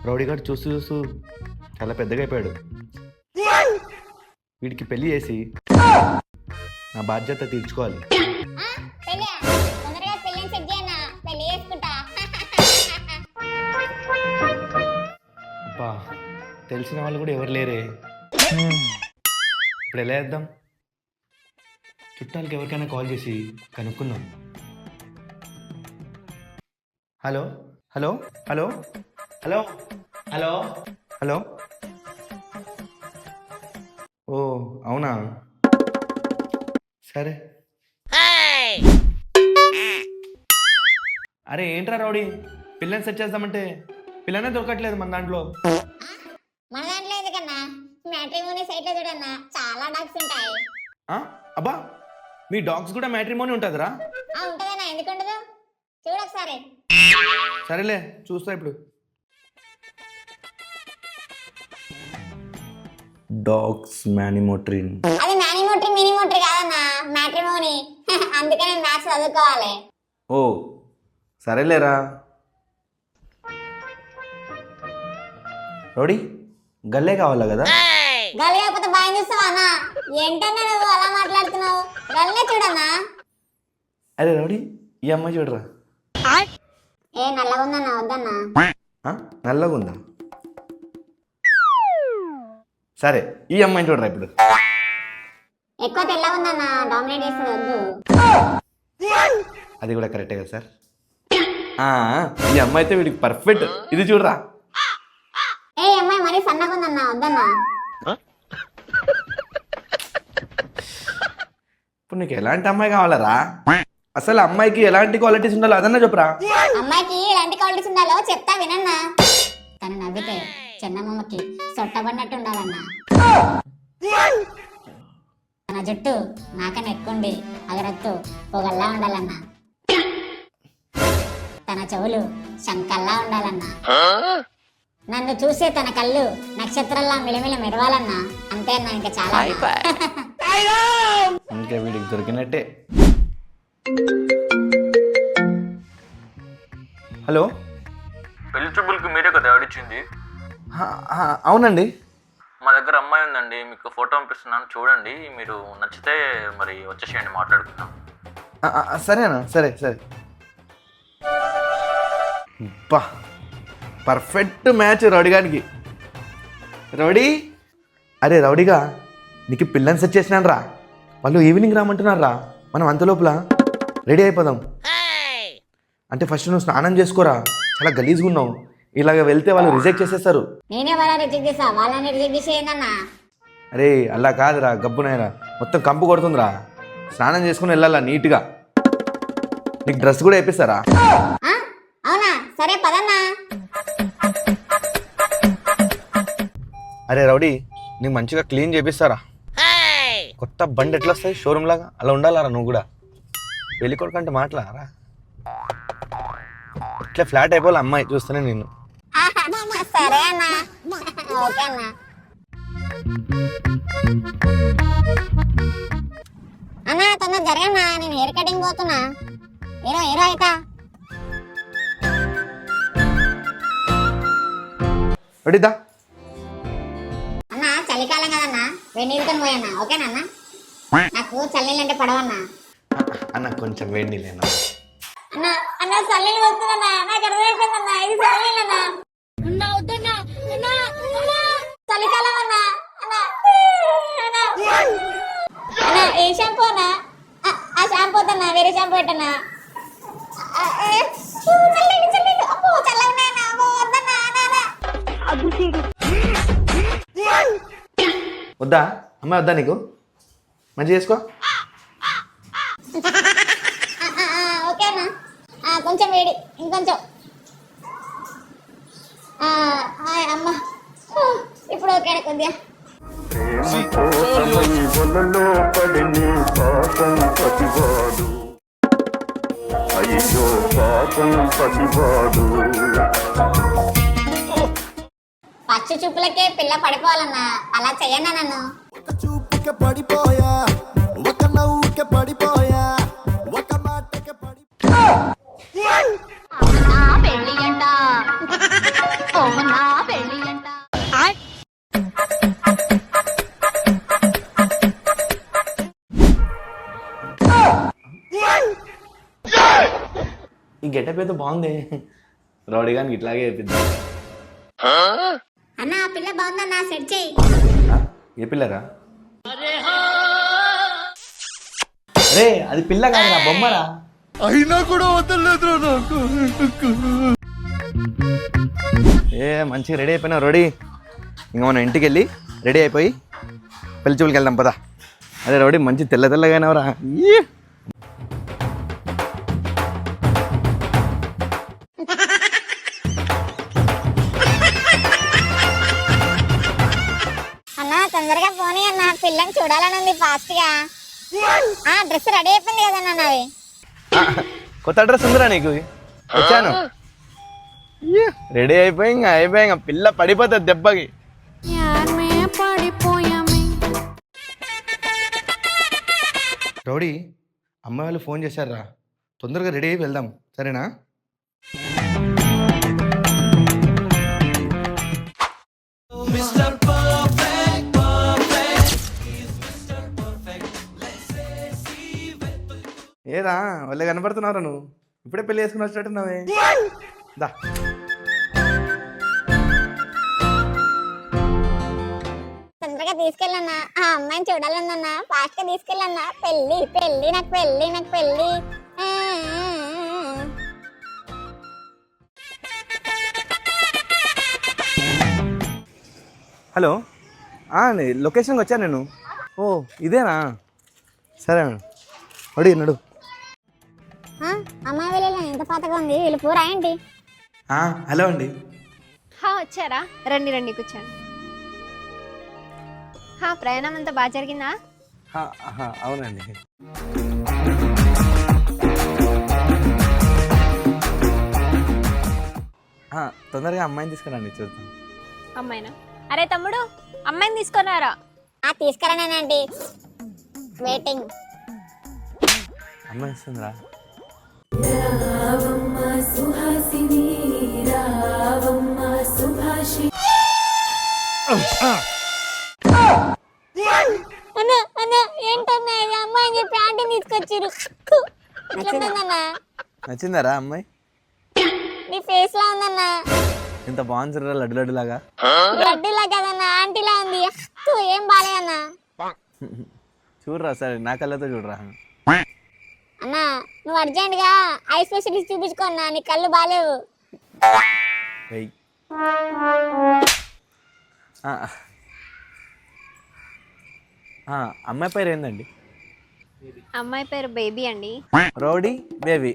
Rowdy గారు చూస్తూ చూస్తూ చాలా పెద్దగా అయిపోయాడు. వీడికి పెళ్లి చేసి నా బాధ్యత తీర్చుకోవాలి. అబ్బా, తెలిసిన వాళ్ళు కూడా ఎవరు లేరే. ఇప్పుడు ఎలా చేద్దాం? చుట్టాలకి ఎవరికైనా కాల్ చేసి కనుక్కుందాం. Hello hello hello hello hello hello. ఓ అవునా, సరే. అరే ఏంట్రా రౌడీ, పిల్లని సెట్ చేద్దామంటే పిల్లనే దొరకట్లేదు మన దాంట్లో. మన దాంట్లో ఎందుకన్నా, మ్యాట్రిమోనీ సైట్ లో చూడన్నా చాలా డాగ్స్ ఉంటాయి. అబ్బా, మీ డాగ్స్ కూడా మ్యాట్రిమోనీ ఉంటుందిరా? ఉంటదన్నా, ఎందుకుండదు, చూడొకసారి. సరేలే, చూస్తా ఇప్పుడు. డాగ్స్ మ్యానిమోట్రీ. అది మ్యానిమోట్రీ మినిమోట్రీ కాదన్నా, మ్యాట్రిమోనీ. అందుకనే మ్యాథ్స్ చదువుకోవాలి. ఓ సరేలేరా. రౌడీ, గల్లే కావాలా కదా? గల్లే కాకపోతే బాగా చూస్తావా అన్న? ఏంటన్నా నువ్వు అలా మాట్లాడుతున్నావు? గల్లే చూడన్నా. అరే రౌడీ, ఈ అమ్మాయి చూడరా. ఏ నల్లగా ఉందన్నా, వద్దన్నా. నల్లగా ఉందా? సరే, ఈ అమ్మాయిని చూడరా ఇప్పుడు. ఎక్కువ తెల్లగా ఉందన్నా, డామినేట్ చేస్తుంది, వద్దు. అది కూడా కరెక్టే కదా సార్. ఈ అమ్మాయి అయితే వీడికి పర్ఫెక్ట్. ఇది చూడరా. ఏ అమ్మాయి మరీ సన్నగా ఉందన్నా, వద్దన్నా. ఇప్పుడు నీకు ఎలాంటి అమ్మాయి కావాలరా? అసలు అమ్మాయికి ఎలాంటి క్వాలిటీస్ ఉండాలో అదన్నా చెప్పురా. అమ్మాయికి ఎలాంటి క్వాలిటీస్ ఉండాలో చెప్తా వినన్నా. తను నవ్వితే చెన్నమ్మకి సొట్టబడినట్టు ఉండాలన్నా. తన జుట్టు నాకన్నా ఎక్కుండి అగరత్తు పొగల్లా ఉండాలన్నా. తన చెవులు శంకల్లా ఉండాలన్నా. నన్ను చూసే తన కళ్ళు నక్షత్రాల్లా మిలమిల మెరవాలన్నా. అంతే అన్నా, ఇంకా చాలా. ఇంకా వీడికి దొరికినట్టే. హలో, పెళ్లి చూపులకి మీరే కదా ఆడిచ్చింది? అవునండి. మా దగ్గర అమ్మాయి ఉందండి, మీకు ఫోటో పంపిస్తున్నాను, చూడండి. మీరు నచ్చితే మరి వచ్చేసేయండి, మాట్లాడుకుందాం. సరేనా? సరే సరే. బా, పర్ఫెక్ట్ మ్యాచ్ రౌడీగానికి. రౌడీ, అరే రౌడీగా, నీకు పిల్లని సెట్ చేసినాను రా. వాళ్ళు ఈవినింగ్ రామంటున్నారు రా. మనం అంతలోపల రెడీ అయిపోదాం. అంటే ఫస్ట్ నువ్వు స్నానం చేసుకోరా, చాలా గలీజ్గా ఉన్నావు. ఇలాగ వెళ్తే వాళ్ళు రిజెక్ట్ చేసేస్తారు. నేనే వాళ్ళని రిజెక్ట్ చేస్తా, వాళ్ళని రిజెక్ట్ చేసేయన్నా. అరే అలా కాదురా, గబ్బునాయరా, మొత్తం కంపు కొడుతుందిరా. స్నానం చేసుకుని వెళ్ళాలా నీట్గా. నీకు డ్రెస్ కూడా వేపిస్తారా? అవునా, సరే పదన్నా. అరే రౌడీ, నీకు మంచిగా క్లీన్ చేపిస్తారా? కొత్త బండి ఎట్లా వస్తాయి షోరూమ్ లాగా, అలా ఉండాలారా నువ్వు కూడా. పెళ్లి కొడుకు అంటే మాట్లాడరా, ఇట్లా ఫ్లాట్ అయిపోవాలి అమ్మాయి చూస్తేనే నిన్ను. సరే అన్నా, ఓకే అన్నా. అన్నా తొందర జరగన్నా, నేను హెయిర్ కటింగ్ పోతున్నా. హీరో అయితా. రెడీదా? అన్నా చలికాలం కదన్నా, వేడి నీళ్ళతో పోయన్నా, ఓకేనా అన్న? నాకు చల్లనీళ్ళు అంటే పడవన్నా. అన్న కొంచెం వేడి నీళ్ళేనా? అన్న అన్న చల్లనీళ్ళు వస్తుందన్నా, నాకు అర్థమైపోయిందన్నా, ఇది చల్లనీళ్ళన్నా. చలికాలం అన్నా. అన్న ఏ షాంపూ అన్నా? ఆ షాంపూ వద్దన్నా, వేరే షాంపూ పెట్టన్నా. వద్దా అమ్మాయి, వద్దా నీకు? మంచిగా చేసుకో. ఓకేనా, కొంచెం వేడి, ఇంకొంచెం. అమ్మ ఇప్పుడు ఓకే కొద్దిగా. పచ్చి చూపులకే పిల్ల పడిపోవాలన్నా, అలా చెయ్యన్నా నన్ను. చూపుకే పడిపోయా, ఒక నవ్వుకే పడిపోయా, ఒక మాటకే పడిపోయా. పెళ్ళి అంట గెటప్ అయితే బాగుంది. రౌడీ గానికి ఇట్లాగే చెప్పింది. అన్న ఆ పిల్ల బాగుందన్న సెట్ చేయి. ఏ పిల్లరా? అరే అది పిల్ల కాదురా, బొమ్మరా. అయినా కూడా వదలలేదు నాకు. ఏ మంచిగా రెడీ అయిపోయినా రోడీ. ఇంకా మనం ఇంటికి వెళ్ళి రెడీ అయిపోయి పెళ్లి చూపులకి వెళ్దాం పదా. అదే రోడీ మంచి తెల్ల తెల్లగానేవరా. అన్న తొందరగా పోనీ అన్న, పిల్లని చూడాలని ఉంది ఫాస్ట్ గా. డ్రెస్ రెడీ అయిపోయింది కదన్నా నాది. కొత్త అడ్రస్ ఉందిరా నీకు? వచ్చాను. రెడీ అయిపోయి ఇంకా పిల్ల పడిపోతుంది దెబ్బకి. రౌడీ అమ్మాయి వాళ్ళు ఫోన్ చేశారా, తొందరగా రెడీ అయ్యి వెళ్దాం సరేనా? ఏదా వాళ్ళే కనపడుతున్నారా నువ్వు? ఇప్పుడే పెళ్లి చేసుకుని వచ్చినట్టున్నావే. దా తొందరగా తీసుకెళ్ళన్నా, ఆ అమ్మాయిని చూడాలన్నా, ఫాస్ట్ గా తీసుకెళ్ళన్నా. పెళ్లి పెళ్లి నాకు పెళ్లి నాకు పెళ్లి. హలో, లొకేషన్కి వచ్చాను నేను. ఓ ఇదేనా? సరే అడి నడు. అమ్మాయి వెళ్ళి ఎంత పాతగా ఉంది, వీళ్ళు పూరా ఏంటి? హలో అండి. వచ్చారా? రండి రండి కూర్చోండి. ప్రయాణం అంతా బాగా జరిగిందా? అవునండి. తొందరగా అమ్మాయిని తీసుకురండి చూద్దాం. అమ్మాయినా? అరే తమ్ముడు, అమ్మాయిని తీసుకున్నారా? తీసుకురానండి, వెయిటింగ్. అమ్మాయి వస్తుందిరా. ఏంటన్నా ఇది? అమ్మాయిని చెప్పి ఆంటీ తీసుకొచ్చిరు. నచ్చిందారా అమ్మాయి? నీ ఫేస్ లా ఉందన్నా. ఇంత బాగుంది లడ్డు లడ్డు లాగా. లడ్డులా కదన్నా, ఆంటీలా ఉంది. ఏం బాలేదన్నా. చూడరా సరే, నా కళ్ళతో చూడరా. అన్నా నువ్వు అర్జెంట్ గా ఐ స్పెషలిస్ట్ చూపించుకున్నా, నీ కళ్ళు బాలేవు. అమ్మాయి పేరు ఏందండి? అమ్మాయి పేరు బేబీ అండి. Rowdy baby.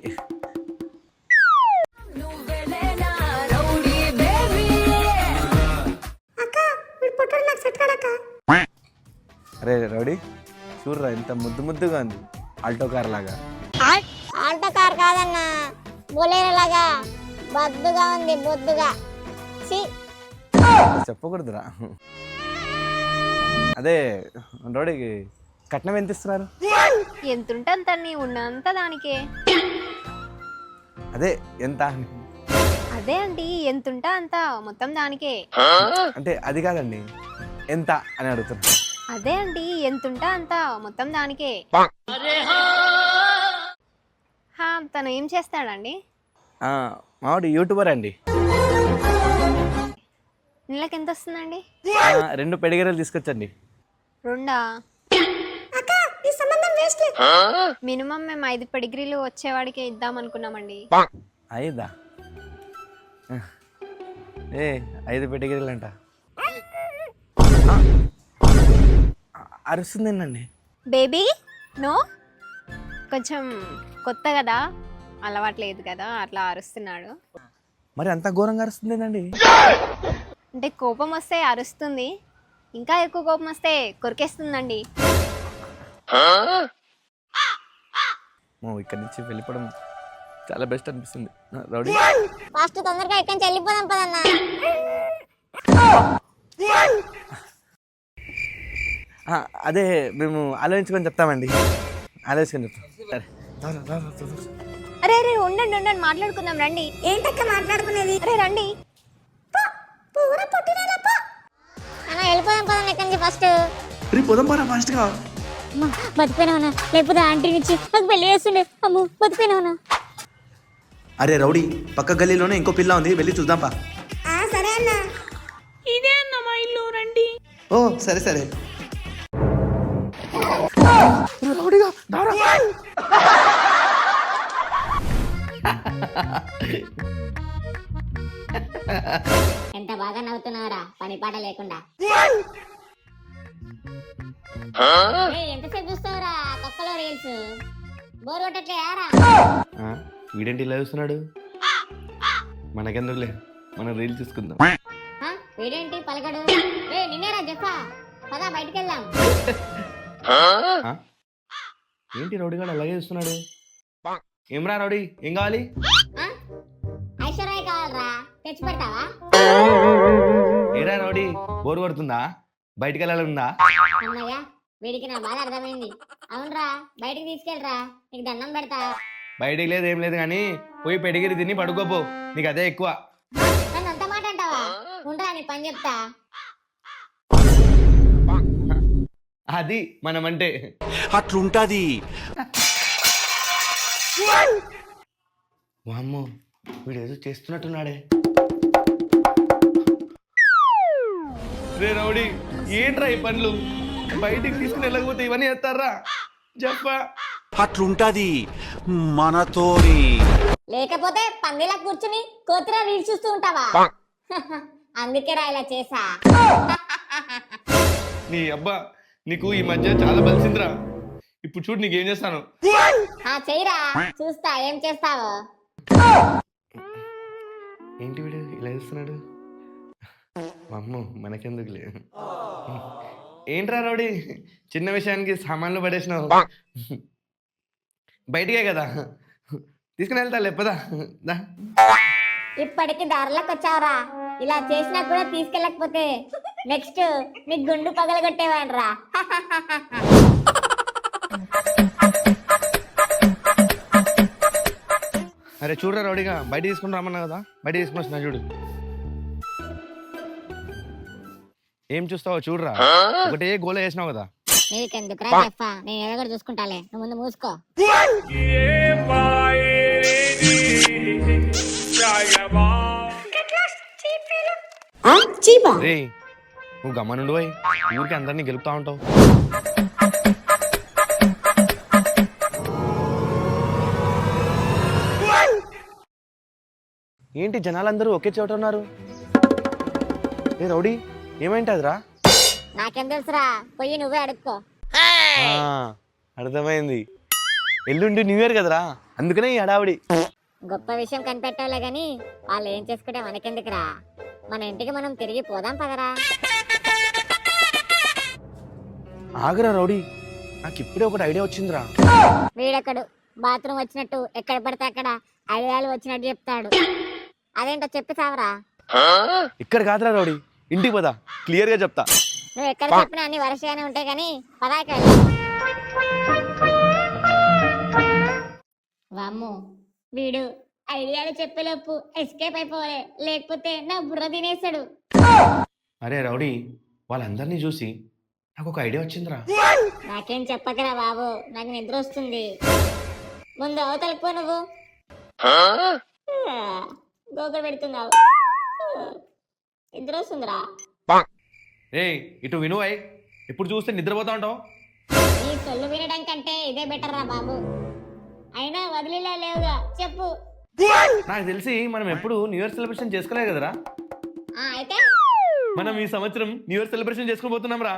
అరే రౌడీ చూడరా, ఎంత ముద్దు ముద్దుగా ఉంది, ఆల్టో కార్ లాగా. ఆల్టో కార్ కాదన్నా, బొలేరో లాగా బొద్దుగా ఉంది, బొద్దుగా. చెప్పకూడదురా. అదే రౌడీకి కట్నం ఎంత ఇస్తున్నారు? ఎంతుంటే అంత, నీ ఉన్నంత దానికే. అదే ఎంత? అదే అండి, ఎంతుంటా అంత మొత్తం దానికే. అంటే అది కాదండి, ఎంత అని అడుగుతున్నా. అదే అండి, ఎంతుంటా అంత మొత్తం దానికే. తను ఏం చేస్తాడండి? మావాడు యూట్యూబర్ అండి. నెలకి ఎంత వస్తుందండి? 2 పెడిగిరలు తీసుకొచ్చండి. 2? మినిమం మేము 5 పెడిగ్రీలు వచ్చేవాడికి ఇద్దాం అనుకున్నామండి. 5? 5 పెడిగిరీలు అంట. అరుస్తుందేనండి. బేబీ నో, కొంచెం కొత్త కదా, అలవాట్లేదు కదా, అట్లా అరుస్తున్నాడు. మరి అంత ఘోరంగా అరుస్తుందేనండి? అంటే కోపం వస్తే అరుస్తుంది, ఇంకా ఎక్కువ కోపం వస్తే కొరికేస్తుందండి. ఇక్కడి నుంచి వెళ్ళిపోవడం చాలా బెస్ట్ అనిపిస్తుంది. రౌడీ ఫాస్ట్ తొందరగా ఇక్కడి నుంచి వెళ్ళిపోదాం పదన్నా. అదే మేము ఆలోచించుకొని చెప్తామండి, ఆలోచించుకొని చెప్తాం. అరే అరే ఉండండి ఉండండి, మాట్లాడుకుందాం రండి. ఏంటక్క మాట్లాడుకునేది? అరే రండి. అన్న వెళ్ళిపోదాం పదన్నా ఇక్కడి నుంచి ఫస్ట్. పోదాం పరా ఫాస్ట్గా. బతిపోయినావునా, లేకపోతే ఆంటీ నుంచి నాకు పెళ్లి చేస్తుండే. అమ్ము బతిపోయినావునా. అరే రౌడీ, పక్క గల్లీలోనే ఇంకో పిల్ల ఉంది, వెళ్ళి చూద్దాంపా. సరే అన్న. ఇదే అన్న మా ఇల్లు, రండి. ఓ సరే సరే. రౌడీగా దారా. ఎంత బాగా నవ్వుతున్నావురా పని పాట లేకుండా. ఎంతసేపు చూస్తావురా కుక్కలో రీల్స్? బోర్ కొట్టట్లే యారా? వీడేంటి ఇలా చూస్తున్నాడు? మనకెందుకులే, మనం రీల్ చూసుకుందాం. వీడేంటి పలకడు? నిన్నేరా చెప్పా, పదా బయటికి వెళ్దాం. ఏంటి రౌడీగాడు అలాగే చూస్తున్నాడు? ఏమ్రా రౌడీ, ఏం కావాలి? ఐశ్వర్య కావాలరా, తెచ్చి పెడతావా? ఏరా రౌడీ, బోర్ కొడుతుందా? బయటికి వెళ్ళాలందా? అమ్మయ్యా, వీడికి నా బాధ అర్థమైంది. అవునరా, బయటికి తీసుకెళ్ళరా, నీకు దండం పెడతా. బయటికి లేదు ఏం లేదు కానీ పోయి పెడిగిరి తిని పడుకోపో, నీకు అదే ఎక్కువ. నన్ను అంత మాట అంటావా? ఉండరా, నీ పని చెప్తా. అది మనమంటే అట్లుంటది. వామ్మో, వీడు ఏదో చేస్తున్నట్టున్నాడే. రే రౌడీ, ఏంట్రా ఈ పనులు? బయటికి తీసుకుని వెళ్ళకపోతే ఇవన్నీ చేస్తారా? చెప్పా. అట్లుంటది మనతోని. లేకపోతే పందిలా కూర్చుని కోతిరా రీల్స్ చూస్తూ ఉంటావా? అందుకే రా ఇలా చేసా. నీ అబ్బా, నీకు ఈ మధ్య చాలా బలిసిందిరా. ఇప్పుడు చూడు నీకేం చేస్తాను. చెయ్యరా, చూస్తా ఏం చేస్తావో. ఏంటి వీడు ఇలా చేస్తున్నాడు? అమ్మో, మనకెందుకులే. ఏంట్రా రౌడీ, చిన్న విషయానికి సామాన్లు పడేసినావు. బయటికే కదా, తీసుకుని వెళ్తా లేపదా. ఇప్పటికి దారిలోకి వచ్చావురా. ఇలా చేసినా కూడా తీసుకెళ్ళకపోతే నెక్స్ట్ నీ గుండు పగలగొట్టేవాడిరా. అరే చూడరా రౌడీగా, బయట తీసుకుని రమ్మన్నా కదా, బయట తీసుకుని వచ్చినా చూడు. ఏం చూస్తావో చూడరా, ఒకటే గోల వేసినావు కదా. నీకెందుకురా చెప్పా, నేను ఏదో కూడా చూసుకుంటాలే, నువ్వు ముందు మూసుకో. రే నువ్వు గమ్మనుండు పోయి, ఊరికి అందరినీ గెలుపుతా ఉంటావు. ఏంటి జనాలందరూ ఒకే చోట ఉన్నారు? ఏ రౌడీ, ఏమైంటదిరా? నాకేం తెలుసురా, పోయి నువ్వే అడుక్కో. అర్థమైంది, ఎల్లుండి న్యూ ఇయర్ కదరా, అందుకనే ఈ హడావిడి. గొప్ప విషయం కనిపెట్టావులే గాని వాళ్ళు ఏం చేసుకుంటే మనకెందుకురా? మన ఇంటికి మనం తిరిగి పోదాం పదరా. ఆగరా రౌడీ, నాకు ఇప్పుడే ఒకటి ఐడియా వచ్చిందిరా. వీడెక్కడు బాత్రూమ్ వచ్చినట్టు ఎక్కడ పడితే అక్కడ ఐడియాలు వచ్చినట్టు చెప్తాడు. అదేంటో చెప్పి సావరా. ఇక్కడ కాదురా రౌడీ, ఇంటికి పదా, క్లియర్ గా చెప్తా. నువ్వు ఎక్కడ చెప్పినా అన్ని వరుసగానే ఉంటాయి కానీ పదాకి వామ్ము, వీడు ఐడియాలు చెప్పేలోపు ఎస్కేప్ అయిపోవాలి, లేకపోతే నా బుర్ర తినేసాడు. అరే రౌడీ, వాళ్ళందరినీ చూసి నాకు ఒక ఐడియా వచ్చిందిరా. నాకేం చెప్పకరా బాబు, నాకు నిద్ర వస్తుంది. ముందు అవతలకు పో నువ్వు. గోకులు పెడుతున్నావు, నిద్ర వస్తుందిరా. ఏ ఇటు వినువై, ఇప్పుడు చూస్తే నిద్రపోతా ఉంటావు. నీ సొల్లు వినడం కంటే ఇదే బెటర్ రా బాబు. అయినా వదిలేలా లేవుగా, చెప్పు. నాకు తెలిసి మనం ఎప్పుడు న్యూ ఇయర్ సెలబ్రేషన్ చేసుకోలేదు కదరా. అయితే మనం ఈ సంవత్సరం న్యూ ఇయర్ సెలబ్రేషన్ చేసుకుని పోతున్నాం రా.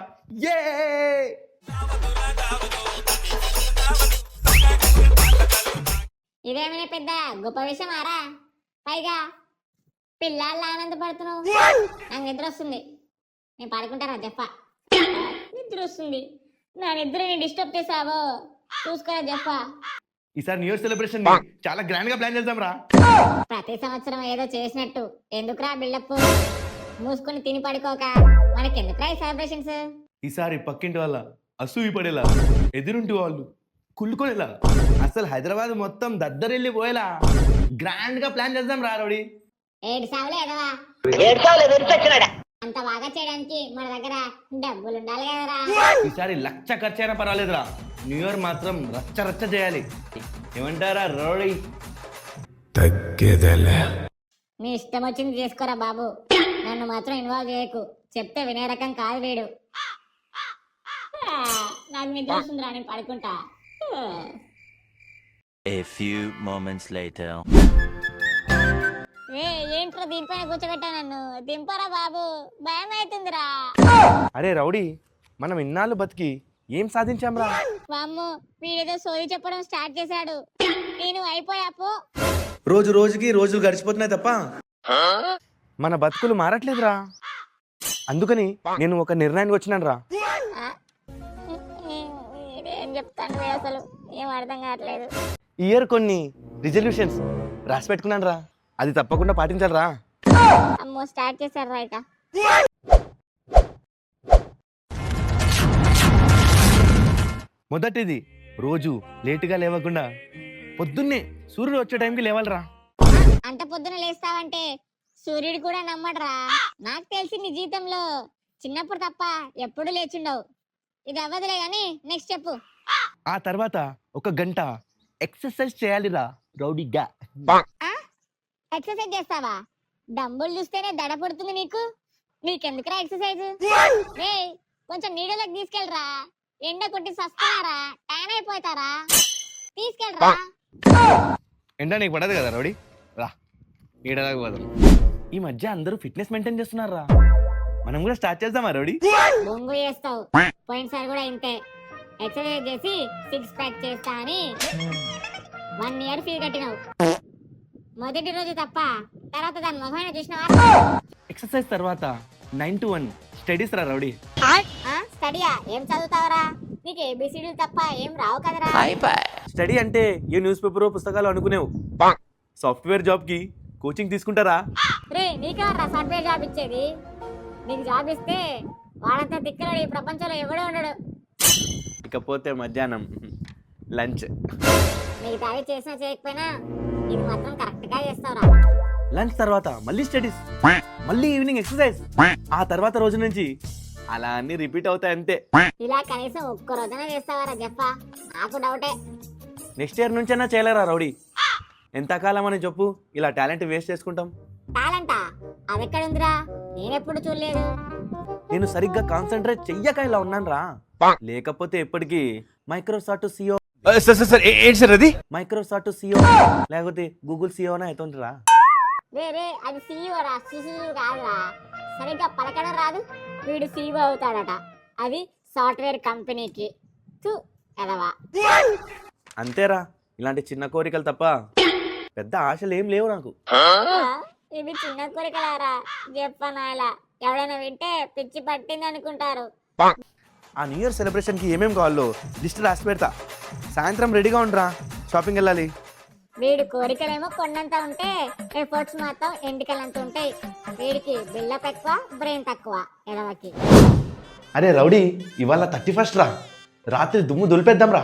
ఇదేమైనా పెద్ద గొప్ప విషయం ఆరా? పైగా పిల్లల్లా ఆనందపడుతున్నావు. నాకు నిద్ర వస్తుంది, నేను పడుకుంటారా చెప్ప. నిద్ర వస్తుంది, నా నిద్రని డిస్టర్బ్ చేసావో చూసుకోరా చెప్ప. ఈసారి న్యూ ఇయర్ సెలబ్రేషన్ చాలా గ్రాండ్ గా ప్లాన్ చేద్దాం రా. ప్రతి సంవత్సరం ఏదో చేసినట్టు ఎందుకురా బిల్డప్? మూసుకొని తిని పడుకోక మనకెందుకురా ఈ సెలబ్రేషన్స్? ఈసారి పక్కింటి వాళ్ళ అసూయి పడేలా, ఎదురుంటి వాళ్ళు కుళ్ళుకోలేలా, అసలు హైదరాబాద్ మొత్తం దద్దరెళ్ళిపోయేలా గ్రాండ్ గా ప్లాన్ చేద్దాం రా రౌడీ. ఏడు సావులే ఎదవా, అంత బాగా చేయడానికి మన దగ్గర డబ్బులు ఉండాలి కదరా. ఈసారి 1,00,000 ఖర్చు అయినా పర్వాలేదురా, న్యూ ఇయర్ మాత్రం రచ్చ రచ్చ చేయాలి. ఏమంటారా రౌడీ? నీ ఇష్టం వచ్చింది చేసుకోరా బాబు, నన్ను మాత్రం ఇన్వాల్వ్ చేయకు. చెప్తే వినే రకం కాదు వీడు. నాకు నిద్ర వస్తుందిరా, నేను పడుకుంటా. A few moments later. ఏంట్రా దీనిపైన కూర్చోబెట్టా నన్ను? దింపరా బాబు, భయం అవుతుందిరా. అరే రౌడీ, మనం ఇన్నాళ్ళు బతికి ఏం సాధించాంరా? వామ్మో, వీడేదో సోది చెప్పడం స్టార్ట్ చేశాడు. నేను అయిపోయాపో. రోజు రోజుకి రోజులు గడిచిపోతున్నాయి తప్ప మన బతుకులు మారట్లేదురా. అందుకని నేను ఒక నిర్ణయానికి వచ్చినాను రా. ఏం చెప్తాను అసలు, ఏం అర్థం కావట్లేదు. ఈ ఇయర్ కొన్ని రిజల్యూషన్స్ రాసి పెట్టుకున్నాను రా, అది తప్పకుండా పాటించాలరా. అమ్మో, స్టార్ట్ చేశారు రా ఇక. మొదటిది, రోజు లేటుగా లేవకుండా పొద్దున్నే సూర్యుడు వచ్చే టైంకి లేవాలరా. అంత పొద్దున లేస్తావంటే సూర్యుడు కూడా నమ్మడరా. నాకు తెలిసి నీ జీవితంలో చిన్నప్పుడు తప్ప ఎప్పుడు లేచుండవు. ఇది అవ్వదులే గాని నెక్స్ట్ చెప్పు. ఆ తర్వాత 1 గంట ఎక్సర్సైజ్ చేయాలిరా రౌడీగా. ఎక్సర్సైజ్ చేస్తావా? డంబుల్ చూస్తేనే దడ పడుతుంది నీకు. నీకెందుకురా ఎక్సర్సైజ్? కొంచెం నీడలోకి తీసుకెళ్ళరా, ఎండ కొట్టి సస్తున్నారా, ట్యాన్ అయిపోతారా. తీసుకెళ్ళరా. ఎండ నీకు పడదు కదా రౌడీ, రా ఈడదాకా పోదాం. ఈ మధ్య అందరూ ఫిట్నెస్ మెయింటైన్ చేస్తున్నారా, మనం కూడా స్టార్ట్ చేద్దామా రౌడీ? బొంగు చేస్తావు. పోయినసారి కూడా ఇంతే, ఎక్సర్సైజ్ చేసి 6 ప్యాక్ చేస్తా అని 1 ఇయర్ ఫీ కట్టినావు. మొదటి రోజు తప్ప తర్వాత దాని మొహమైన చూసినావా? ఎక్సర్సైజ్ తర్వాత 9 to 1 స్టడీస్ రా రౌడీ. స్టడీయా? ఏం చదువుతావరా? నీకు ఏబిసిడీలు తప్ప ఏం రావు కదరా. స్టడీ అంటే ఏ న్యూస్ పేపర్ పుస్తకాలు అనుకునేవు. సాఫ్ట్వేర్ జాబ్ కి కోచింగ్ తీసుకుంటారా? రే, నీకెవర్రా సాఫ్ట్వేర్ జాబ్ ఇచ్చేది? నీకు జాబ్ ఇస్తే వాడంతా దిక్కులాడు ఈ ప్రపంచంలో ఎవడో ఉండడు. ఇకపోతే మధ్యాహ్నం లంచ్. నీకు తాగి చేసినా చేయకపోయినా ఇది మాత్రం కరెక్ట్ గా చేస్తావురా. లంచ్ తర్వాత మళ్ళీ స్టడీస్, మళ్ళీ ఈవినింగ్ ఎక్సర్సైజ్. ఆ తర్వాత రోజు నుంచి అలా అన్ని రిపీట్ అవుతాయి అంతే. ఇలా కనీసం ఒక్క రోజున చేస్తావారా జప్ప? నాకు డౌటే. నెక్స్ట్ ఇయర్ నుంచైనా చేయలేరా రౌడీ? ఎంతకాలం అని చెప్పు ఇలా టాలెంట్ వేస్ట్ చేసుకుంటాం? టాలెంటా? అదెక్కడుందిరా? నేనెప్పుడు చూడలేదు. నేను సరిగ్గా కాన్సన్ట్రేట్ చెయ్యక ఇలా ఉన్నాను రా, లేకపోతే ఎప్పటికీ మైక్రోసాఫ్ట్ సిఓ మైక్రోసాఫ్ట్ సిఓ లేకపోతే గూగుల్ సిఓనా అవుతుందిరా. రే, అది సీఈఓ రా, సిఇఓ కాదురా. సరిగ్గా పలకడం రాదు, వీడు సీఈఓ అవుతాడట. అది సాఫ్ట్వేర్ కంపెనీకి. ఎదవా. అంతేరా, ఇలాంటి చిన్న కోరికలు తప్ప పెద్ద ఆశలు ఏం లేవు నాకు. ఇవి చిన్న కోరికలారా చెప్పనాయలా. ఎవడైనా వింటే పిచ్చి పట్టింది అనుకుంటారు. ఆ న్యూ ఇయర్ సెలబ్రేషన్కి ఏమేమి కావాలో లిస్ట్ రాసి పెడతా. సాయంత్రం రెడీగా ఉండరా, షాపింగ్ వెళ్ళాలి. వీడి కోరికలేమో కొండంత ఉంటే ఎఫర్ట్స్ మాత్రం ఎండికలంత ఉంటాయి. వీడికి బిల్డప్ ఎక్కువ, బ్రెయిన్ తక్కువ ఎదవకి. అరే రౌడీ, ఇవాళ 31st రా, రాత్రి దుమ్ము దులిపేద్దాం రా.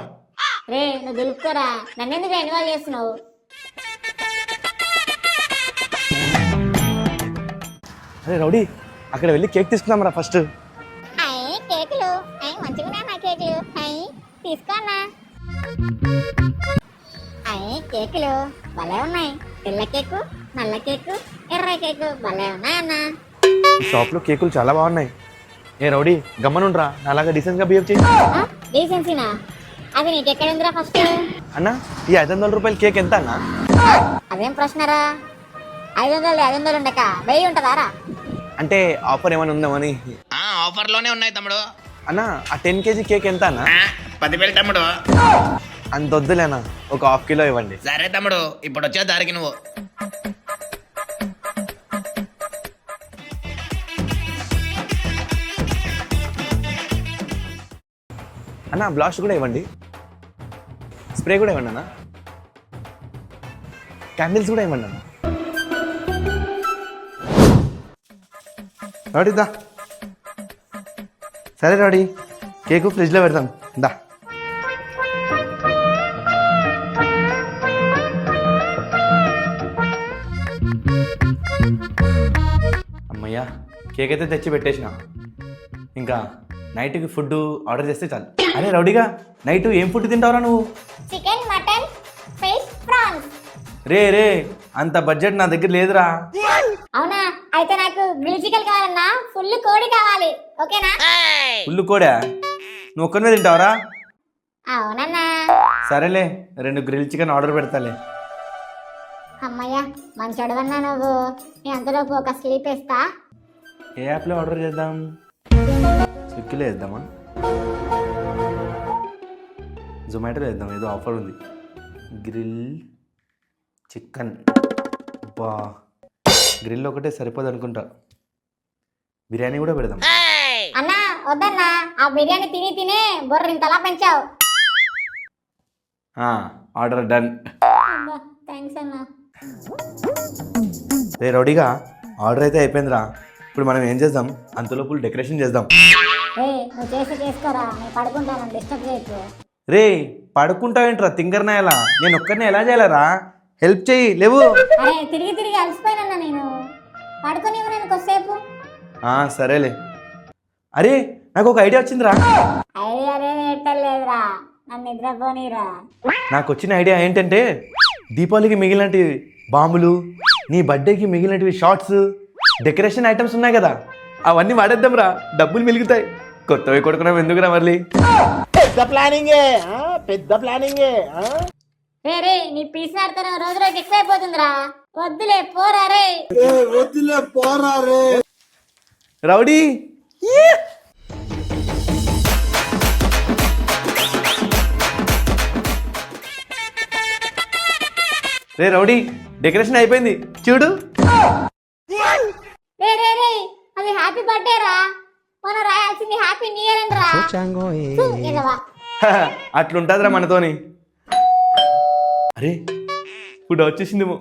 రే, నువ్వు దులుపుకోరా, నన్నెందుకు ఇన్వాల్వ్ చేస్తున్నావు? అరే రౌడీ, అక్కడ వెళ్ళి కేక్ తీసుకుందాం రా ఫస్ట్. కేకులు మంచిగా నా కేకులు తీసుకోనా? కేకులు భలే ఉన్నాయి. తెల్ల కేకు, నల్ల కేకు, ఎర్ర కేకు భలే ఉన్నాయి అన్న. ఈ షాప్లో కేకులు చాలా బాగున్నాయి. ఏ రౌడీ, గమ్మనుండ్రా, అలాగా డీసెంట్గా బిహేవ్ చేయి. డీసెన్సీనా? అది నీకెక్కడుందిరా ఫస్ట్? అన్న, ఈ 500 రూపాయల కేక్ ఎంత అన్న? అదేం ప్రశ్నరా? 500 ఉండక 1000 ఉంటుందారా? అంటే ఆఫర్ ఏమైనా ఉందామని. ఆఫర్లోనే ఉన్నాయి తమ్ముడు. అన్న, ఆ 10 kg కేక్ ఎంత అన్న? 10,000 తమ్ముడు. అంత వద్దులేనా, ఒక 1/2 కిలో ఇవ్వండి. సరే తమ్ముడు, ఇప్పుడు వచ్చే దారికి నువ్వు. అన్న, బ్లాస్ట్ కూడా ఇవ్వండి, స్ప్రే కూడా ఇవ్వండి అన్న, క్యాండిల్స్ కూడా ఇవ్వండి అన్న. రాడీదా, సరే రాడీ, కేకు ఫ్రిడ్జ్లో పెడతాం దా. అమ్మయ్యా, కేక్ అయితే తెచ్చి పెట్టేసిన. ఇంకా నైట్కి ఫుడ్ ఆర్డర్ చేస్తే చాలు. అరే రౌడీగా, నైట్ ఏం ఫుడ్ తింటావురా నువ్వు? Chicken, mutton, fish, prawns. రే రే అంత బడ్జెట్ నా దగ్గర లేదురా. అవునా, అయితే నాకు గ్రిల్ చికెన్ కావాలన్నా, ఫుల్ కోడి కావాలి, ఓకేనా? ఫుల్ కోడా? నువ్వు ఒక్కనే తింటావరా? అవునన్నా. సరేలే 2 గ్రిల్ చికెన్ ఆర్డర్ పెడతాలే. అమ్మయ్య, మంచోడవన్నా నువ్వు. నీ అంతలోపు ఒక స్లీప్ వేస్తా. ఏ యాప్లో ఆర్డర్ చేద్దాం? స్విగ్గీలో వేద్దామా? జొమాటోలో వేద్దాం, ఏదో ఆఫర్ ఉంది. Grill chicken. బా, గ్రిల్ ఒకటే సరిపోదు అనుకుంటా. బిర్యానీ కూడా పెడదాం. అన్నా వద్దన్నా, ఆ బిర్యానీ తిని తినే బొర్ర ఇంతలా పెంచావు. Order done. థ్యాంక్స్ అన్నా. రే రౌడీగా, ఆర్డర్ అయితే అయిపోయిందిరా. ఇప్పుడు మనం ఏం చేద్దాం, అంతలోపు డెకరేషన్ చేద్దాం. నువ్వు చేసుకోరా, నేను పడుకుంటాను, డిస్టర్బ్ చేయకు. రే పడుకుంటావేంట్రా తింగర్ నాయలా? నేను ఒక్కరిని ఎలా చేయాలరా? హెల్ప్ చెయ్యి, లేవు. అరే తిరిగి తిరిగి అలసిపోయినా నేను. పడుకొని నేను కొద్దిసేపు. సరేలే. అరే నాకు ఒక ఐడియా వచ్చిందిరా. ఐడియా ఎట్టలేదురా, నన్ను నిద్రపోనీరా. నాకు వచ్చిన ఐడియా ఏంటంటే, దీపావళికి మిగిలినటివి బాంబులు, నీ బర్త్డేకి మిగిలినటివి షార్ట్స్, డెకరేషన్ ఐటమ్స్ ఉన్నాయి కదా, అవన్నీ వాడేద్దాం రా. డబ్బులు మిగులుతాయి. కొత్తవి కొడుకున్నాం ఎందుకురా మళ్ళీ. రే నీ పీస్ ఆడతాను రోజు రోజు ఎక్కువైపోతుందిరా. వద్దులే పోరా రే. రౌడీ రే రౌడీ, డెకరేషన్ అయిపోయింది చూడు. రే అది హ్యాపీ బర్త్డే రా. మనం రాయాల్సింది హ్యాపీ న్యూ ఇయర్ అని రా. అట్లుంటుందిరా మనతోని. అరే ఇప్పుడు వచ్చేసిందేమో.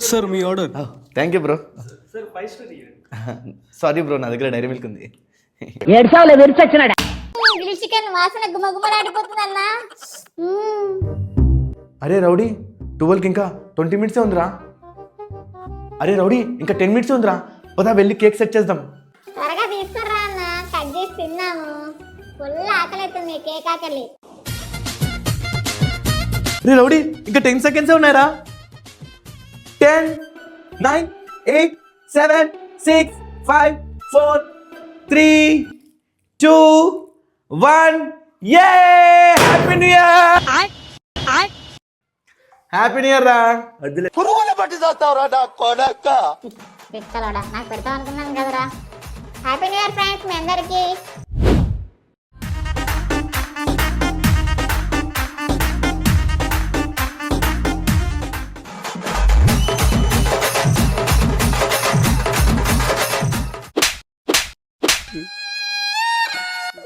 సార్ మీ order. Thank you bro. Sorry bro, నా దగ్గర డైరీ మిల్క్ ఉంది. గ్రిల్ చికెన్ వాసన గుమగుమలాడిపోతుంది అన్నా. అరే రౌడీ, 12కి ఇంకా 20 మినిట్సే ఉందిరా. అరే రౌడీ, ఇంకా 10 మినిట్స్ ఉందిరా. పదా వెళ్ళి కేక్ సెట్ చేద్దాం. త్వరగా తీసుకురా అన్న, కట్ చేసి తిన్నాము. ఫుల్ ఆకలి అవుతుంది, కేక్ ఆకలి. రే రౌడీ, ఇంకా 10 సెకండ్సే ఉన్నాయరా. 10, 9, 8, 7, 6, 5, 4, 3, 2, 1. యే! Happy new year! Happy new year రా. వద్దులే. పిచ్చలోడా, నాకు పెడతాం అనుకున్నాను కదరా. హ్యాపీ న్యూ ఇయర్ ఫ్రెండ్స్ మీ అందరికి.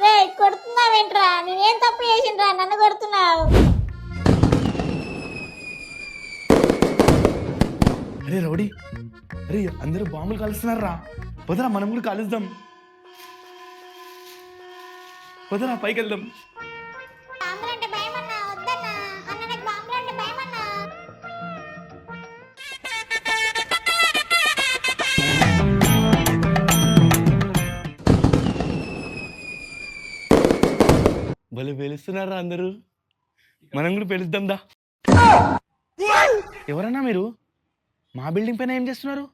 రే కొడుతున్నావేంట్రా? నేనేం తప్పు చేసిండ్రా నన్ను కొడుతున్నావు? అరే రౌడీ, అరే అందరూ బాంబులు కలుస్తున్నారా. వదరా, మనం కూడా కలుద్దాం. వదరా, పైకి వెళ్దాం. బాంబులంటే భయమన్నా, వద్దన్నా అన్న, నాకు బాంబులంటే భయమన్నా. భలే పేలుస్తున్నారా అందరూ. మనం కూడా పేలుద్దాం దా. ఎవరన్నా మీరు? మా బిల్డింగ్ పైన ఏం చేస్తున్నారు?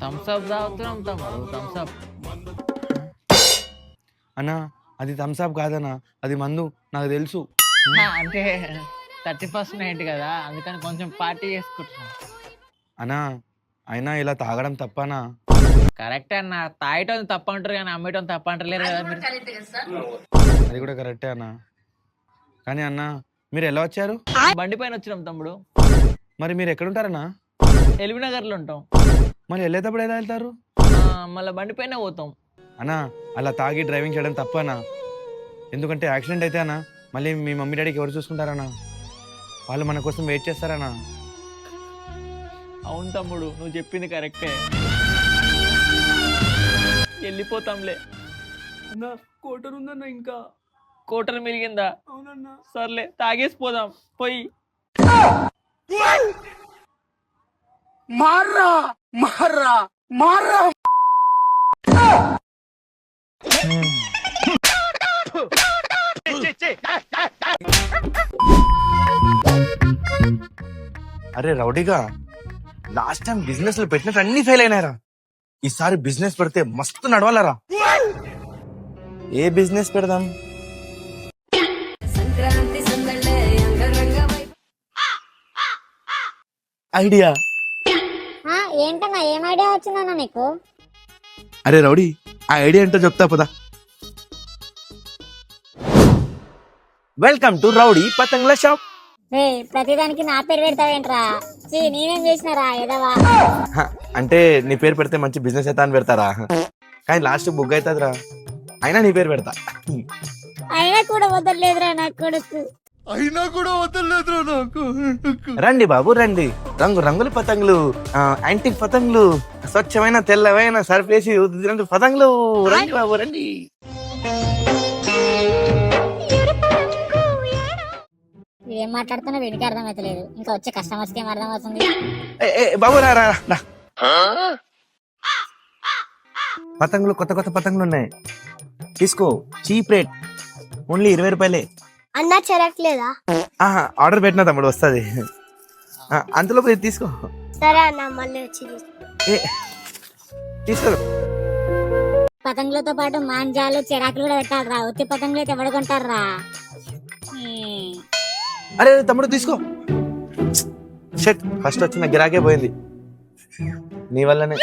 థమ్స్అప్ తాగుతున్నాం తమ్ముడు, థమ్స్అప్. అన్నా అది థమ్స్అప్ కాదన్నా, అది మందు, నాకు తెలుసు. అంటే 31st నైట్ కదా, అందుకని కొంచెం పార్టీ చేసుకుంటున్నాం. అన్నా అయినా ఇలా తాగడం తప్పనా? కరెక్టే అన్న, తాగటం తప్ప అంటారు కానీ అమ్మటం తప్ప అంటలేరు కదా మీరు. అది కూడా కరెక్టే అన్నా. కానీ అన్నా మీరు ఎలా వచ్చారు? బండి పైన వచ్చినాం తమ్ముడు. మరి మీరు ఎక్కడుంటారన్నా? ఎల్బీనగర్లో ఉంటాం. మరి వెళ్ళేటప్పుడు ఎలా వెళ్తారు? మళ్ళీ బండి పైన పోతాం. అన్నా అలా తాగి డ్రైవింగ్ చేయడం తప్పనా? ఎందుకంటే యాక్సిడెంట్ అయితే అన్నా మళ్ళీ మీ మమ్మీ డాడీకి ఎవరు చూసుకుంటారన్నా? వాళ్ళు మన కోసం వెయిట్ చేస్తారన్నా. అవును తమ్ముడు, నువ్వు చెప్పింది కరెక్టే. వెళ్ళిపోతాంలే. అన్నా కోటర్ ఉందన్నా, ఇంకా కోటర్ మిలిగిందా? అవునన్నా. సర్లే తాగేసిపోదాం పోయి. మార్రా మార్రా మార్రా. అరే రౌడీగా లాస్ట్ టైం బిజినెస్ లో పెట్టినట్టు అన్ని ఫెయిల్ అయినారా. ఈసారి బిజినెస్ పెడితే మస్తు నడవాలరా. ఏ బిజినెస్ పెడదాం? ఐడియా. ఏంటన్నా ఏం ఐడియా వచ్చిందన్నా నీకు? అరే రౌడీ, ఆ ఐడియా ఏంటో చెప్తా పదా. వెల్కమ్ టు రౌడీ పతంగుల షాప్. రే ప్రతిదానికి నా పేరు పెడతావేంట్రా? నేనేం చేసినారా ఎదవా? అంటే నీ పేరు పెడితే మంచి బిజినెస్ అవుతా అని పెడతారా, కానీ లాస్ట్ బుక్ అవుతుందిరా. అయినా నీ పేరు పెడతా. అయినా కూడా వదలలేదురా నా కొడుకు. రండి బాబు రండి, రంగు రంగుల పతంగులు, యాంటిక్ పతంగులు, స్వచ్ఛమైన తెల్లవైన సర్ఫేసి పతంగులు. రండి బాబు రండి. ఏం మాట్లాడుతున్నా వీడికి అర్థమవుతలేదు, ఇంకా వచ్చే కస్టమర్స్ కి ఏం అర్థం అవుతుంది? బాబు రా రా రా. పతంగులు కొత్త కొత్త పతంగులు ఉన్నాయి, తీసుకో. చీప్ రేట్, ఓన్లీ 20 రూపాయలే. అన్నా చెరట్లేదా? ఆర్డర్ పెట్టినా తమ్ముడు వస్తుంది, అంతలో పోయి తీసుకో. సరే అన్న మళ్ళీ వచ్చి తీసుకో. పతంగులతో పాటు మాంజాలు చిరాకులు కూడా పెట్టాలరా. ఉత్తి పతంగులు అయితే ఎవడుకుంటారా? అరే తమ్ముడు తీసుకో. షట్, ఫస్ట్ వచ్చిన గిరాకే పోయింది నీ వల్లనే.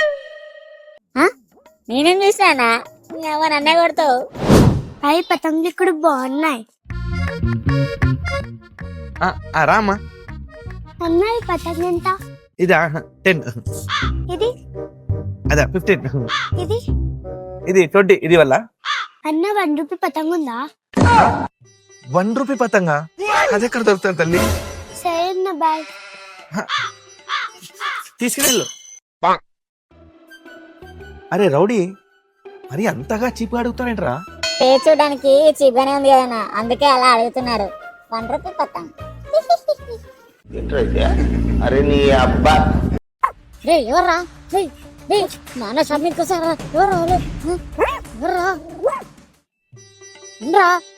నేనేం చేశానా? నన్నే కొడతావు. అవి పతంగులు ఇక్కడ బాగున్నాయి. రామ్మా. అన్నాయి పతంగు ఎంత? ఇదా 10. ఇది అదా 15. ఇది ఇది 20. ఇది వల్ల అన్న 1 రూపీ పతంగు ఉందా? 1 రూపీ పతంగా? అది ఎక్కడ దొరుకుతుంది తల్లి? సరే బాయ్. తీసుకెళ్ళు. అరే రౌడీ, మరి అంతగా చీప్ అడుగుతావేంట్రా? పేరు చూడడానికి చీప్ గానే ఉంది కదన్నా, అందుకే అలా అడుగుతున్నారు. 1 రూపీ పతంగ్. అరే నీ అబ్బా. రే ఎవర్రా? నాన్న షాపింగ్ కోసారా? ఎవర్రా?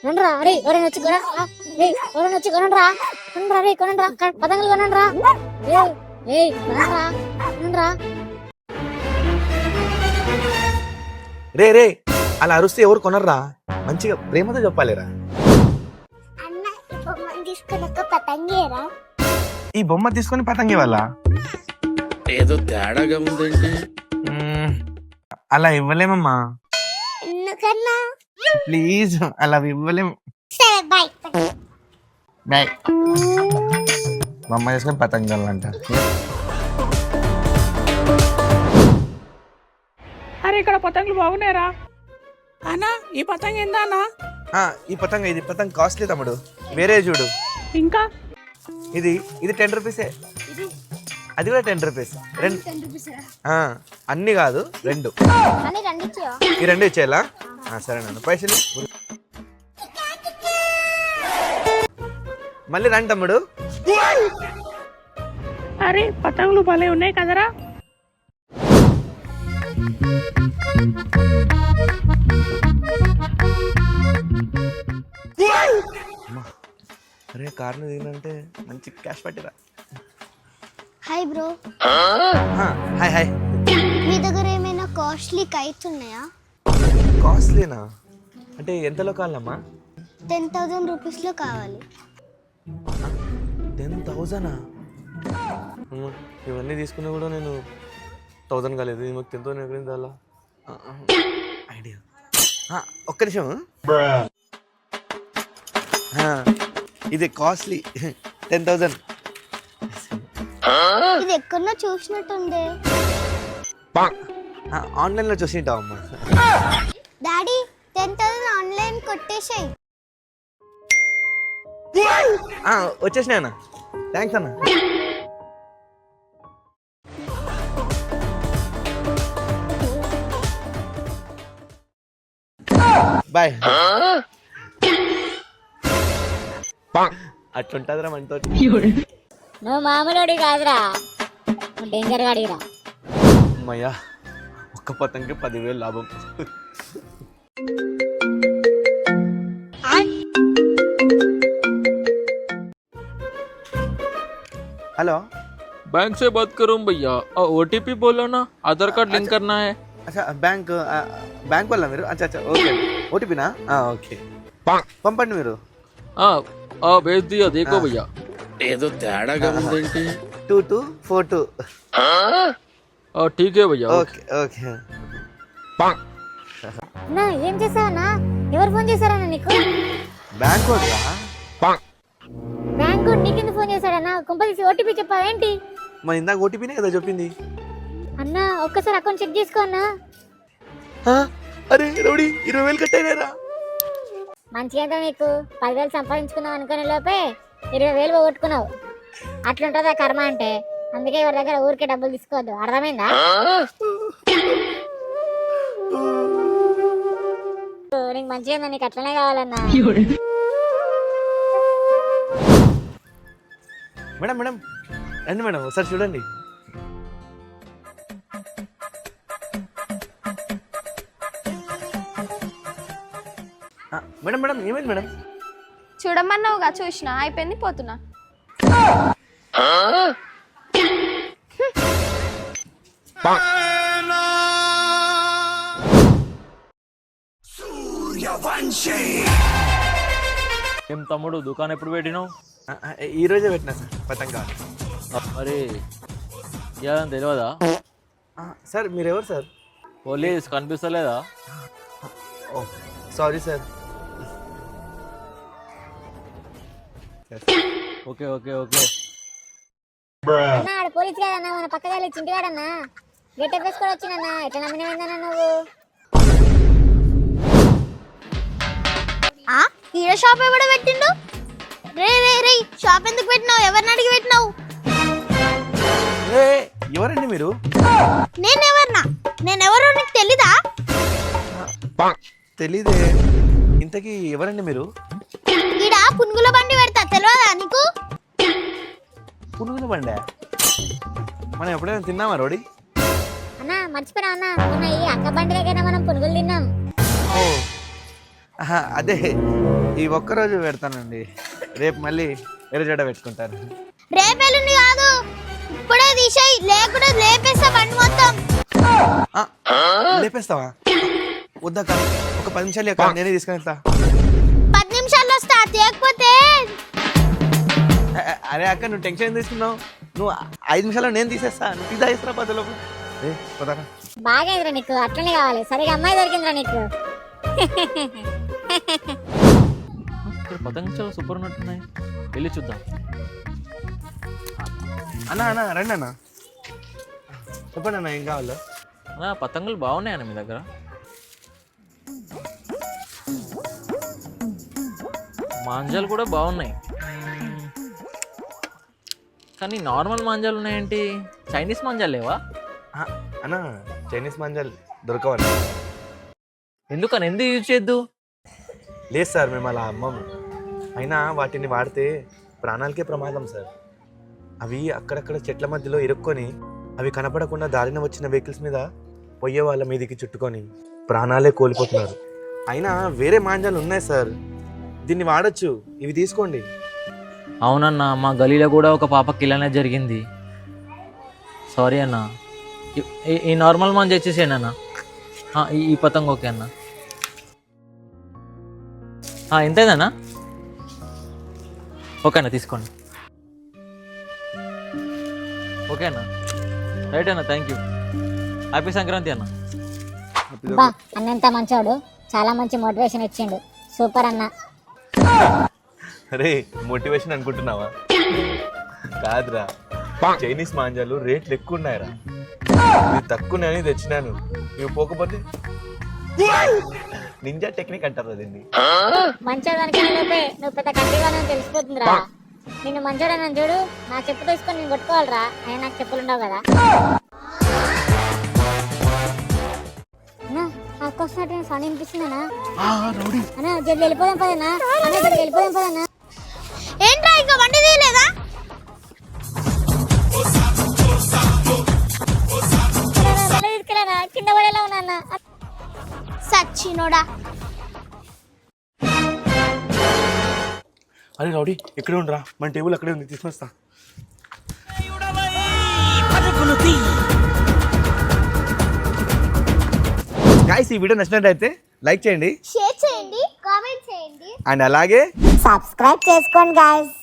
రండ్రా అరే, ఎవరైనా వచ్చి కొనరా? ఎవరైనా వచ్చి కొనండ్రా. రే కొనండ్రా, పతంగులు కొనండ్రా. కొనండ్రా. రే రే, అలా అరుస్తే ఎవరు కొనర్రా, మంచిగా ప్రేమతో చెప్పాలిరా. అన్న ఈ బొమ్మను తీసుకున్నాక పతంగేరా? ఈ బొమ్మ తీసుకొని పతంగి వల్ల ఏదో తేడాగా ఉందండి. అలా ఇవ్వలేమమ్మా, ఎందుకన్నా? ప్లీజ్ అలా ఇవ్వలేము. సరే బాయ్. బాయ్. బొమ్మ తీసుకొని పతంగి అంట. అరే ఇక్కడ పతంగులు బాగున్నాయరా అన్నా? ఈ పతంగ ఎంత అన్నా? ఈ పతంగ, ఇది పతంగ కాస్ట్లీ తమ్ముడు, వేరే చూడు. ఇంకా ఇది 10 రూపీసే. అది కూడా 10 రూపీస్. అన్ని కాదు, 2. అని రెండిచ్చో. ఈ 2 ఇచ్చేయాలా? సరే నన్ను పైసలు మళ్ళీ రండి తమ్ముడు. అరే పతంగులు భలే ఉన్నాయి కదరా. అరే కార్లు దిగినంటే మంచి క్యాష్ పట్టిరా. Hi bro. Hi hi. మీ దగ్గర ఏమైనా కాస్ట్లీ కైట్స్ ఉన్నాయా? కాస్ట్లీనా అంటే ఎంతలో కావాలమ్మా? 10,000 రూపీస్లో కావాలి. 10,000? ఇవన్నీ తీసుకున్నా కూడా నేను 1000 కాలేదు, మాకు 10,000 ఎక్కడింది అలా ఐడియా. ఒక్క నిమిషం. ఇది కాస్ట్లీ 10,000. ఇది ఎక్కడో చూసినట్టుండే. ఆన్లైన్లో చూసింటావమ్మా. Daddy 10,000 online కొట్టేసాయి. వచ్చేసినా అన్న, థ్యాంక్స్ అన్న. బాయ్. అట్లుంటుందిరా మనతో. నువ్వు మామూలుడి కాదురా, నువ్వు డేంజర్ గాడిరా. అమ్మయ్యా, ఒక్క పతంగి 10,000 లాభం. హలో बैंक से बात करूं भैया ओटीपी बोलो ना आधार कार्ड लिंक करना है అచ్చా బ్యాంక్ వల్ల మీరు అచ్చా అచ్చా ఓకే ఓటీపీనా ఓకే పంపండి మీరు भेज दिया देखो भैया ఏదో తేడాగా ఉందేంటి 2242 ठीक है भैया ఓకే ఓకే అన్నా ఏం చేసావన్నా? ఎవరు ఫోన్ చేశారన్నా నీకు? బ్యాంక్ వాడురా బ్యాంకు నీకెందుకు ఫోన్ చేశాడన్నా? కుంపదీసి ఓటీపీ చెప్పావేంటి? మరి ఇందాక ఓటీపీనే కదా చెప్పింది. అన్నా ఒక్కసారి అకౌంట్ చెక్ చేసుకో అన్నా. అరే రౌడీ 20,000 కట్టయినారా. మంచిగా నీకు 10,000 సంపాదించుకున్నావు అనుకునే లోపే 20,000 పోగొట్టుకున్నావు. అట్లుంటుందా కర్మ అంటే. అందుకే ఎవరి దగ్గర ఊరికే డబ్బులు తీసుకోవద్దు, అర్థమైందా? నీకు మంచిగా నీకు అట్లనే కావాలన్నా. మేడం మేడం రండి మేడం ఒకసారి చూడండి. మేడం మేడం ఏమైంది మేడం? చూడమన్నావుగా, చూసినా అయిపోయింది, పోతున్నా. ఏం తమ్ముడు దుకాణం ఎప్పుడు పెట్టినావు? ఈ రోజే పెట్టినా సార్ పతంగా. మరి ఇవ్వాలని తెలియదా? సార్ మీరెవరు సార్? పోలీస్ కనిపిస్తలేదా? ఓ sorry sir. Okay okay okay అన్నా ఆడ పోలీస్ కాదన్నా, మన పక్క గల్లి చింటివాడన్నా. గెటప్ వేసుకొని వచ్చినన్నా. ఎట్లా నమ్మినవేందన్నా నువ్వు? ఈడ షాప్ ఎవడ పెట్టిండు? రే రే రే షాప్ ఎందుకు పెట్టినావు? ఎవరిని అడిగి పెట్టినావు? ఎవరండి మీరు? నేనెవరో నీకు తెలీదా? తెలీదే. ఇంతకీ ఎవరండి మీరు? ఈడ పునుగుల బండి పెడతా, తెలియదా నీకు? పునుగుల బండే? మనం ఎప్పుడైనా తిన్నామా రోడి? అన్నా మర్చిపోయినా అన్నా, మొన్న ఈ అక్క బండి దగ్గర మనం పునుగులు తిన్నాం. ఓ అదే ఈ ఒక్కరోజు పెడతానండి, రేపు మళ్ళీ ఎర్రజడ పెట్టుకుంటాను. రేపెల్లుండి కాదు, ఇప్పుడే తీసేయి, లేకుండా లేపేస్తా బండి మొత్తం. లేపేస్తావా? వద్దాక ఒక 10 నిమిషాలు అక్క, నేనే తీసుకుని వెళ్తా. 10 నిమిషాల్లో వస్తా, తేకపోతే. అరే అక్క నువ్వు టెన్షన్ తీసుకున్నావు. నువ్వు 5 నిమిషాల్లో నేను తీసేస్తా. నువ్వు పిజ్జా ఇస్తున్నా పదలో. పోతారా? బాగా ఎదురా నీకు, అట్లనే కావాలి. సరిగా అమ్మాయి దొరికిందిరా నీకు. ఇక్కడ పతంగ చాలా సూపర్ ఉన్నట్టున్నాయి, వెళ్ళి చూద్దాం. అన్నా అన్న రండి అన్న, చెప్పండి అన్న ఏం కావాలో. అన్నా పతంగులు బాగున్నాయన్న మీ దగ్గర? మాంజాలు కూడా బాగున్నాయి, కానీ నార్మల్ మాంజాలు ఉన్నాయేంటి? చైనీస్ మాంజాలు లేవా? అన్న చైనీస్ మంజాలు దొరకవన్నా. ఎందుకని ఎందుకు యూజ్ చేద్దు? లేదు సార్, మేము అలా అమ్మము. అయినా వాటిని వాడితే ప్రాణాలకే ప్రమాదం సార్. అవి అక్కడక్కడ చెట్ల మధ్యలో ఇరుక్కొని అవి కనపడకుండా దారిన వచ్చిన వెహికల్స్ మీద పోయే వాళ్ళ మీదకి చుట్టుకొని ప్రాణాలే కోల్పోతున్నారు. అయినా వేరే మాంజాలు ఉన్నాయి సార్, దీన్ని వాడచ్చు. ఇవి తీసుకోండి. అవునన్నా, మా గలీలో కూడా ఒక పాపకి ఇలానే జరిగింది. సారీ అన్న, ఈ నార్మల్ మాంజా ఇచ్చేసేయండి అన్న. ఈ పతంగ ఓకే అన్న. ఎంతైందన్నా? ఓకే అన్న తీసుకోండి. ఓకే అన్న, రైట్ అన్న, థ్యాంక్ యూ. హ్యాపీ సంక్రాంతి అన్న. బా అన్నంత మంచోడు, చాలా మంచి మోటివేషన్ ఇచ్చిండు. సూపర్ అన్న. అరే మోటివేషన్ అనుకుంటున్నావా? కాదురా, చైనీస్ మాంజాలు రేట్లు ఎక్కువ ఉన్నాయిరా. ఇది తక్కువనే తెచ్చినాను. ఇవి పోకపోతే నింజా టెక్నిక్ అంటారు అదండి. మంచోడు అనుకునే లోపే నువ్వు పెద్ద కట్టిగా తెలిసిపోతుందిరా. నిన్ను మంచోడు అని చూడు, నా చెప్పు తీసుకొని నేను కొట్టుకోవాలిరా. అయినా నాకు చెప్పులు ఉండవు కదా. వస్తున్నట్టు సౌండ్ వినిపిస్తుందన్నా. అన్నా జల్ది వెళ్ళిపోదాం పదన్నా. అన్న జల్ది వెళ్ళిపోదాం పదన్నా. ఏంట్రా ఇంకా బండి తీయలేదా? తీసుకెళ్ళారా? కింద పడేలా ఉన్నా సచ్చినోడా. అరే రౌడీ ఇక్కడే ఉండరా, మన టేబుల్ అక్కడే ఉంది, తీసుకొస్తా. గాయస్ ఈ వీడియో నచ్చినట్టయితే లైక్ చేయండి షేర్ చేయండి కామెంట్ చేయండి అండ్ అలాగే సబ్స్క్రైబ్ చేసుకోండి గాయస్